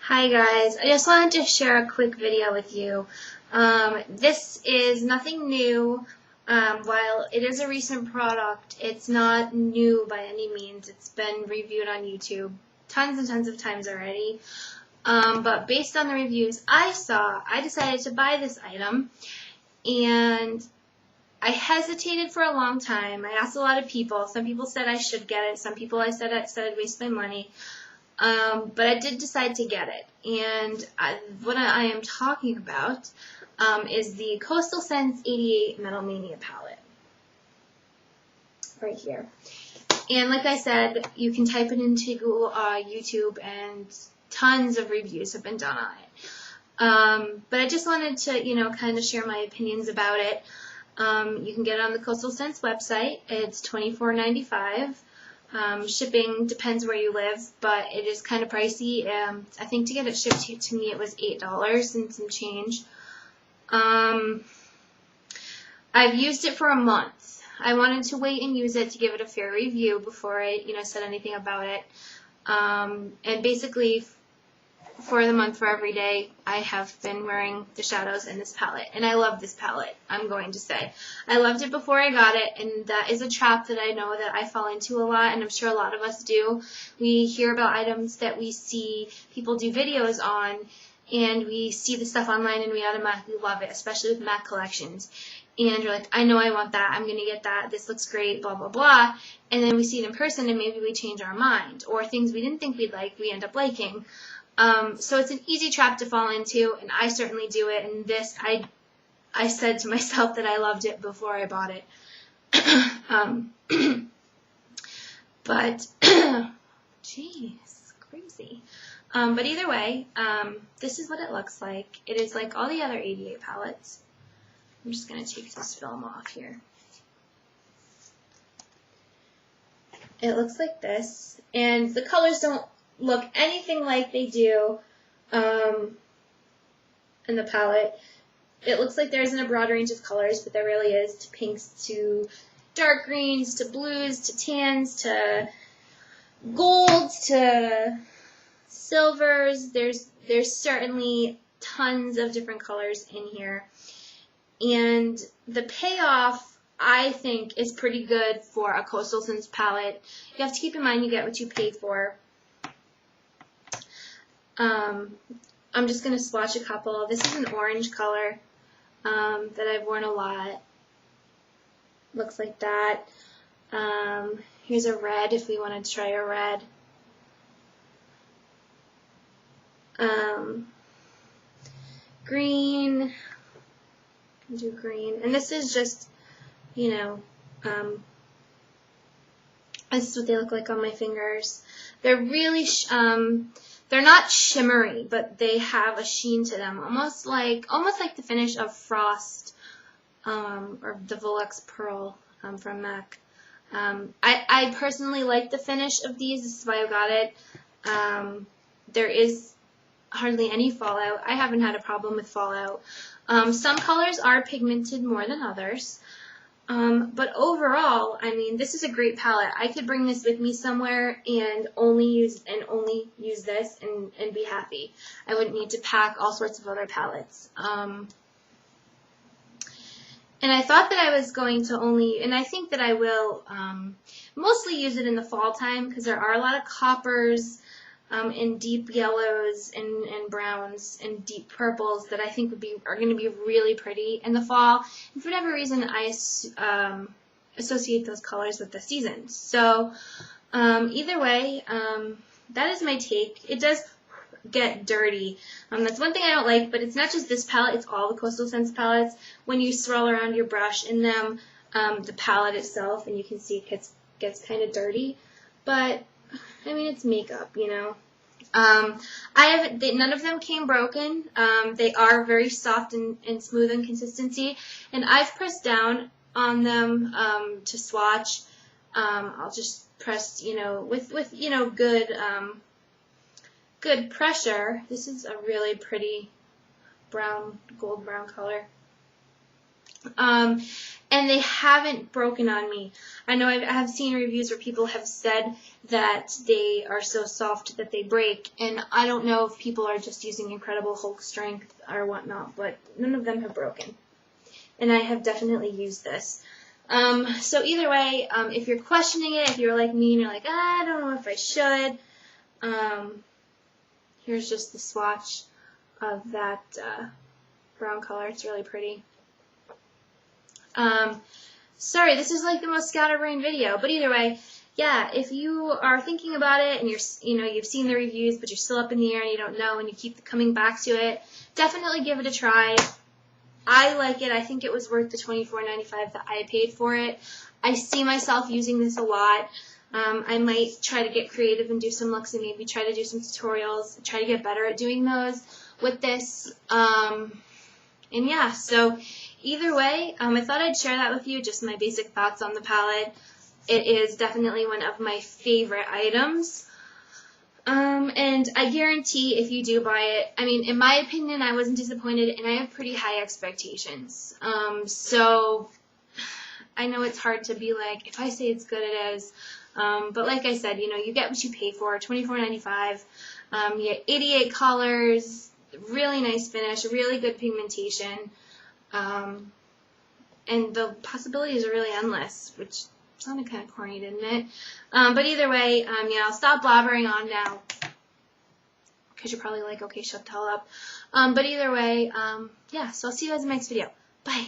Hi guys, I just wanted to share a quick video with you. This is nothing new. While it is a recent product, it's not new by any means. It's been reviewed on YouTube tons and tons of times already. But based on the reviews I saw, I decided to buy this item, and I hesitated for a long time. I asked a lot of people. Some people said I should get it. Some people said I'd waste my money. But I did decide to get it, and what I am talking about is the Coastal Scents 88 Metal Mania palette, right here. And like I said, you can type it into Google, YouTube, and tons of reviews have been done on it. But I just wanted to, kind of share my opinions about it. You can get it on the Coastal Scents website. It's $24.95. Shipping depends where you live, but it is kind of pricey. I think to get it shipped to me, it was $8 and some change. I've used it for a month. I wanted to wait and use it to give it a fair review before I, said anything about it. And basically, for the month, for every day, I have been wearing the shadows in this palette. And I love this palette, I'm going to say. I loved it before I got it, and that is a trap that I know that I fall into a lot, and I'm sure a lot of us do. We hear about items that we see people do videos on, and we see the stuff online and we automatically love it, especially with MAC collections. And you're like, I know I want that, I'm going to get that, this looks great, blah, blah, blah. And then we see it in person and maybe we change our mind. Or things we didn't think we'd like, we end up liking. So it's an easy trap to fall into, and I certainly do it. And this, I said to myself that I loved it before I bought it. But, jeez, crazy. But either way, this is what it looks like. It is like all the other 88 palettes. I'm just going to take this film off here. It looks like this, and the colors don't look anything like they do in the palette. It looks like there isn't a broad range of colors, but there really is, to pinks, to dark greens, to blues, to tans, to golds, to silvers. There's certainly tons of different colors in here. And the payoff, I think, is pretty good for a Coastal Scents palette. You have to keep in mind you get what you pay for. I'm just going to swatch a couple. This is an orange color that I've worn a lot. Looks like that. Here's a red if we want to try a red. Green. Do green. And this is just, this is what they look like on my fingers. They're really, they're not shimmery, but they have a sheen to them, almost like the finish of Frost, or the Volux Pearl from MAC. I personally like the finish of these. This is why I got it. There is hardly any fallout. I haven't had a problem with fallout. Some colors are pigmented more than others. But overall, I mean, this is a great palette. I could bring this with me somewhere and only use this and be happy. I wouldn't need to pack all sorts of other palettes. And I thought that I was going to and I think that I will mostly use it in the fall time, because there are a lot of coppers and deep yellows and browns and deep purples that I think are going to be really pretty in the fall. And for whatever reason, I associate those colors with the seasons. So either way, that is my take. It does get dirty. That's one thing I don't like, but it's not just this palette, it's all the Coastal Scents palettes. When you swirl around your brush in them, the palette itself, and you can see it gets kind of dirty. But I mean, it's makeup, none of them came broken. They are very soft and smooth in consistency, and I've pressed down on them to swatch. I'll just press, with good pressure. This is a really pretty gold brown color. and they haven't broken on me. I know I have seen reviews where people have said that they are so soft that they break, and I don't know if people are just using Incredible Hulk strength or whatnot, but none of them have broken. And I have definitely used this. So either way, if you're questioning it, if you're like me and you're like, I don't know if I should, here's just the swatch of that brown color. It's really pretty. Sorry, this is like the most scatterbrained video, but either way, yeah, if you are thinking about it and you've seen the reviews, but you're still up in the air and you don't know and you keep coming back to it, definitely give it a try. I like it. I think it was worth the $24.95 that I paid for it. I see myself using this a lot. I might try to get creative and do some looks and maybe try to do some tutorials, try to get better at doing those with this. And yeah, so either way, I thought I'd share that with you, just my basic thoughts on the palette. It is definitely one of my favorite items. And I guarantee if you do buy it, I mean, in my opinion, I wasn't disappointed, and I have pretty high expectations. So I know it's hard to be like, if I say it's good, it is. But like I said, you get what you pay for, $24.95. You get 88 colors, really nice finish, really good pigmentation. And the possibilities are really endless, which sounded kind of corny, didn't it? But either way, I'll stop blabbering on now, because you're probably like, okay, shut the hell up. But either way, yeah, so I'll see you guys in the next video. Bye.